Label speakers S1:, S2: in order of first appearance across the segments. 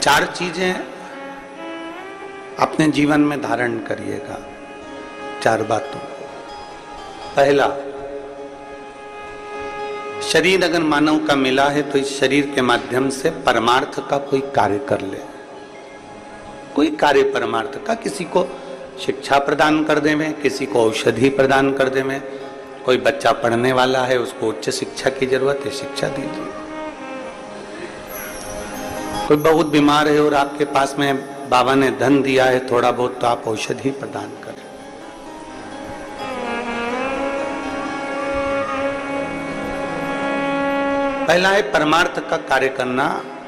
S1: चार चीजें अपने जीवन में धारण करिएगा, चार बातों को। पहला, शरीर अगर मानव का मिला है तो इस शरीर के माध्यम से परमार्थ का कोई कार्य कर ले। कोई कार्य परमार्थ का, किसी को शिक्षा प्रदान कर देवे, किसी को औषधि प्रदान कर देवे। कोई बच्चा पढ़ने वाला है, उसको उच्च शिक्षा की जरूरत है, शिक्षा दीजिए। कोई बहुत बीमार है और आपके पास में बाबा ने धन दिया है थोड़ा बहुत, तो आप औषधि प्रदान करें। पहला है परमार्थ का कार्य करना,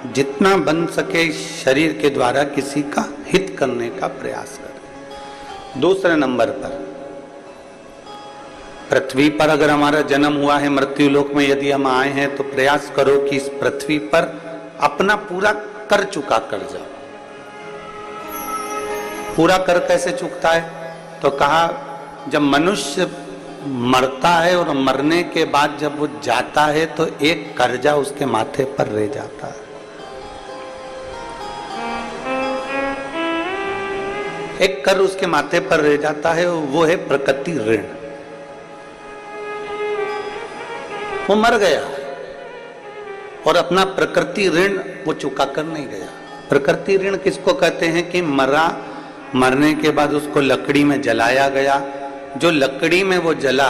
S1: जितना बन सके शरीर के द्वारा किसी का हित करने का प्रयास करें। दूसरे नंबर पर, पृथ्वी पर अगर हमारा जन्म हुआ है, मृत्यु लोक में यदि हम आए हैं, तो प्रयास करो कि इस पृथ्वी पर अपना पूरा कर चुका कर जाओ। पूरा कर कैसे चुकता है? तो कहा, जब मनुष्य मरता है और मरने के बाद जब वो जाता है तो एक कर्जा उसके माथे पर रह जाता है। एक कर उसके माथे पर रह जाता है, वो है प्रकृति ऋण। वो मर गया और अपना प्रकृति ऋण वो चुका कर नहीं गया। प्रकृति ऋण किसको कहते हैं? कि मरने के बाद उसको लकड़ी में जलाया गया। जो लकड़ी में वो जला,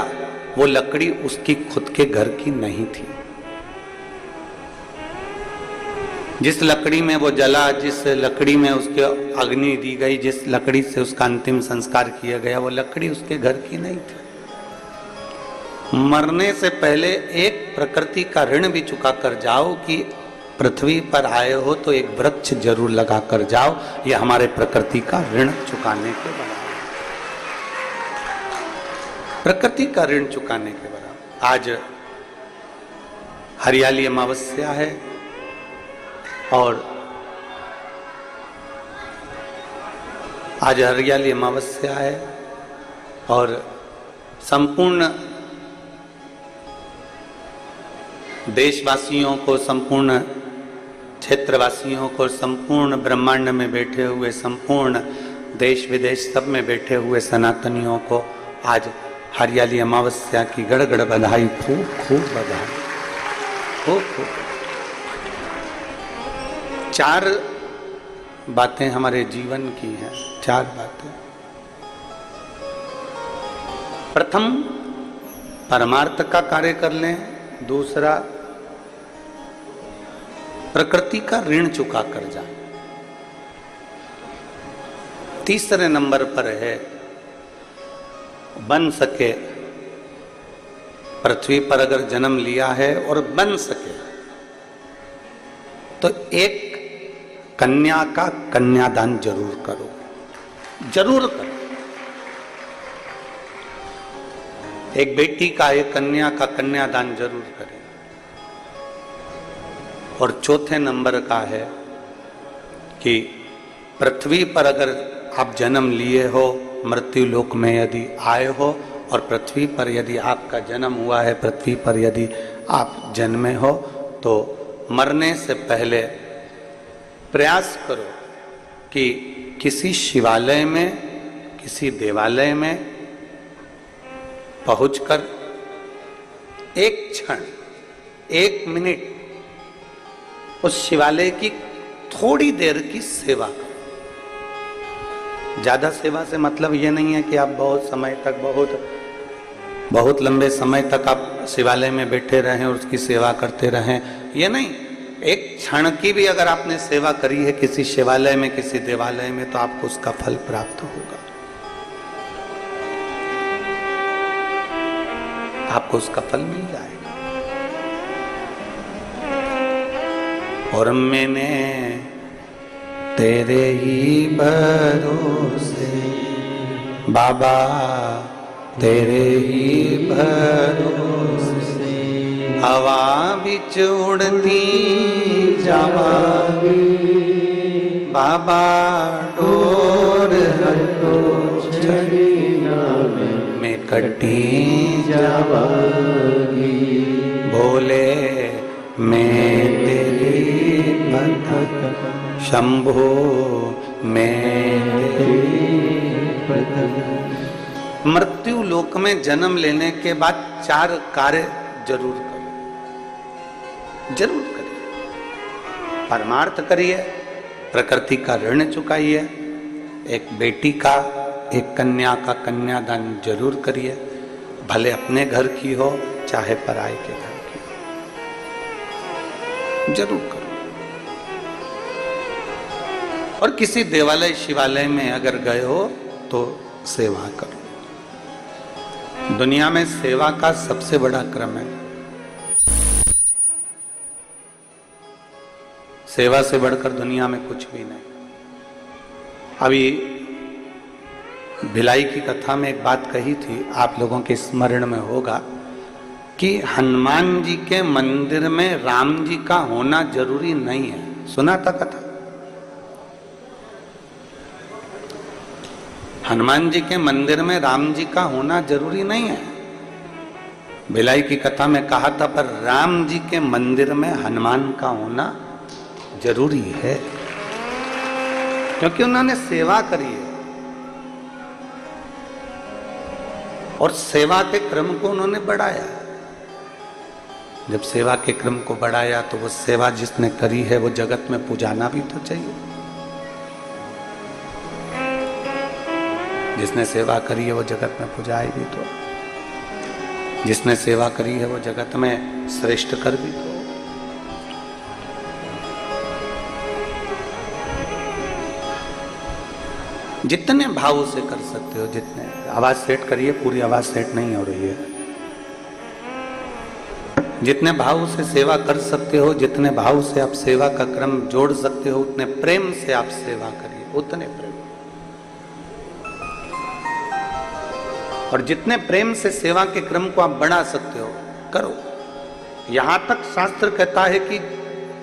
S1: वो लकड़ी उसकी खुद के घर की नहीं थी। जिस लकड़ी में वो जला, जिस लकड़ी में उसके अग्नि दी गई, जिस लकड़ी से उसका अंतिम संस्कार किया गया, वो लकड़ी उसके घर की नहीं थी। मरने से पहले एक प्रकृति का ऋण भी चुका कर जाओ कि पृथ्वी पर आए हो तो एक वृक्ष जरूर लगा कर जाओ। यह हमारे प्रकृति का ऋण चुकाने के बराबर। प्रकृति का ऋण चुकाने के बराबर। आज हरियाली अमावस्या है और आज हरियाली अमावस्या है और संपूर्ण देशवासियों को, संपूर्ण क्षेत्रवासियों को, संपूर्ण ब्रह्मांड में बैठे हुए, संपूर्ण देश विदेश सब में बैठे हुए सनातनियों को आज हरियाली अमावस्या की गड़गड़ बधाई। खूब खूब बधाई, खूब खूब। चार बातें हमारे जीवन की हैं, चार बातें। प्रथम, परमार्थ का कार्य कर लें। दूसरा, प्रकृति का ऋण चुका कर जाए। तीसरे नंबर पर है, बन सके, पृथ्वी पर अगर जन्म लिया है और बन सके तो एक कन्या का कन्यादान जरूर करो, जरूर करो। एक बेटी का, एक कन्या का कन्यादान जरूर करें। और चौथे नंबर का है कि पृथ्वी पर अगर आप जन्म लिए हो, मृत्यु लोक में यदि आए हो और पृथ्वी पर यदि आपका जन्म हुआ है, पृथ्वी पर यदि आप जन्मे हो, तो मरने से पहले प्रयास करो कि किसी शिवालय में, किसी देवालय में पहुंचकर एक क्षण, एक मिनट उस शिवालय की थोड़ी देर की सेवा करो। ज्यादा सेवा से मतलब ये नहीं है कि आप बहुत समय तक, बहुत लंबे समय तक आप शिवालय में बैठे रहें और उसकी सेवा करते रहें, ये नहीं। एक क्षण की भी अगर आपने सेवा करी है किसी शिवालय में, किसी देवालय में, तो आपको उसका फल प्राप्त होगा, आपको उसका फल मिल जाएगा। और मैंने तेरे ही भरोसे बाबा, तेरे ही भरोसे हवा बिच उड़ती जावागी बाबा, डोर हटो छड़िया में कटी जावागी। भोले मैं तेरे पद शंभो मैं तेरे पद। मृत्यु लोक में जन्म लेने के बाद 4 कार्य जरूर करो, जरूर करिए। परमार्थ करिए, प्रकृति का ऋण चुकाइए, एक बेटी का, एक कन्या का कन्यादान जरूर करिए, भले अपने घर की हो चाहे पराये के घर की हो, जरूर करो। और किसी देवालय शिवालय में अगर गए हो तो सेवा करो। दुनिया में सेवा का सबसे बड़ा क्रम है। सेवा से बढ़कर दुनिया में कुछ भी नहीं। अभी भिलाई की कथा में एक बात कही थी, आप लोगों के स्मरण में होगा कि हनुमान जी के मंदिर में राम जी का होना जरूरी नहीं है। सुना था कथा? हनुमान जी के मंदिर में राम जी का होना जरूरी नहीं है। भिलाई की कथा में कहा था, पर राम जी के मंदिर में हनुमान का होना जरूरी है, क्योंकि उन्होंने सेवा करी है और सेवा के क्रम को उन्होंने बढ़ाया। जब सेवा के क्रम को बढ़ाया तो वो सेवा जिसने करी है वो जगत में पुजाना भी तो चाहिए। जिसने सेवा करी है वो जगत में पुजाएगी तो, जिसने सेवा करी है वो जगत में श्रेष्ठ कर भी तो। जितने भाव से कर सकते हो, जितने। आवाज सेट करिए, पूरी आवाज सेट नहीं हो रही है। जितने भाव से सेवा कर सकते हो, जितने भाव से आप सेवा का क्रम जोड़ सकते हो, उतने प्रेम से आप सेवा करिए, उतने प्रेम। और जितने प्रेम से सेवा के क्रम को आप बढ़ा सकते हो, करो। यहां तक शास्त्र कहता है कि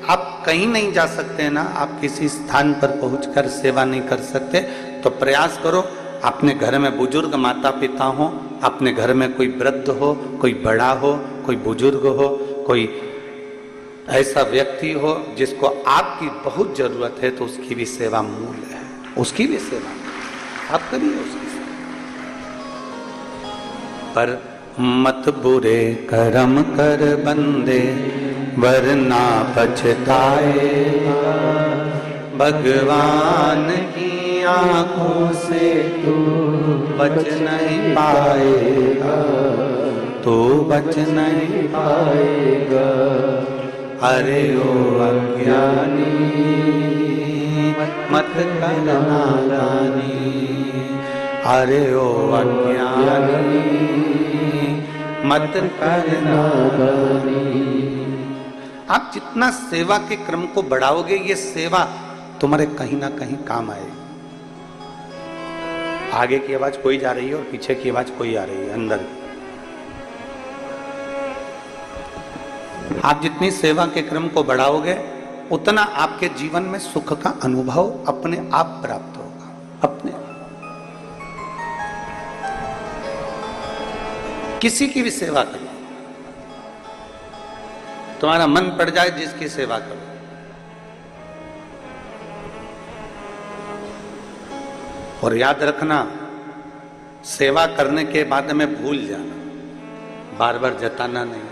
S1: आप कहीं नहीं जा सकते हैं ना, आप किसी स्थान पर पहुंचकर सेवा नहीं कर सकते, तो प्रयास करो अपने घर में बुजुर्ग माता पिता हो, अपने घर में कोई वृद्ध हो, कोई बड़ा हो, कोई बुजुर्ग हो, कोई ऐसा व्यक्ति हो जिसको आपकी बहुत जरूरत है, तो उसकी भी सेवा मूल्य है, उसकी भी सेवा आप करिए उसकी सेवा। पर मत बुरे कर्म कर बंदे वरना पछताएगा, भगवान की आंखों से तू बच नहीं पाएगा, तू बच नहीं पाएगा। अरे ओ अज्ञानी मत कर नादानी, अरे ओ अज्ञानी मत कर नादानी। आप जितना सेवा के क्रम को बढ़ाओगे, ये सेवा तुम्हारे कहीं ना कहीं काम आएगी। आगे की आवाज कोई जा रही है और पीछे की आवाज कोई आ रही है, अंदर। आप जितनी सेवा के क्रम को बढ़ाओगे, उतना आपके जीवन में सुख का अनुभव अपने आप प्राप्त होगा, अपने। किसी की भी सेवा करो, तुम्हारा मन पड़ जाए जिसकी सेवा करो। और याद रखना, सेवा करने के बाद में भूल जाना, बार बार जताना नहीं।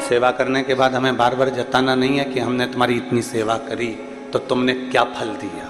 S1: सेवा करने के बाद हमें बार बार जताना नहीं है कि हमने तुम्हारी इतनी सेवा करी तो तुमने क्या फल दिया।